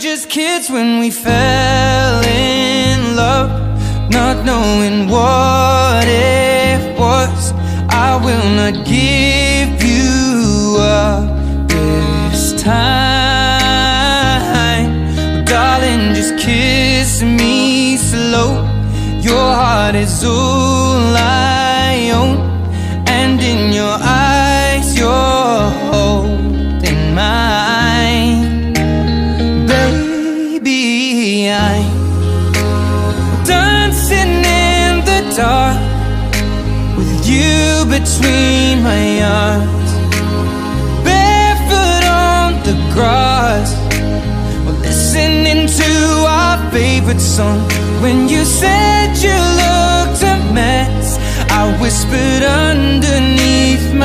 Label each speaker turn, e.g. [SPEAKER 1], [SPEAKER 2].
[SPEAKER 1] just kids when we fell in love, not knowing what it was. I will not give you up this time, darling, just kiss me slow. Your heart is all I own, and in your eyes you're holding mine. Baby, I'm dancing in the dark with you between my arms, barefoot on the grass, we're listening to our favorite song. When you said you looked a mess, I whispered underneath my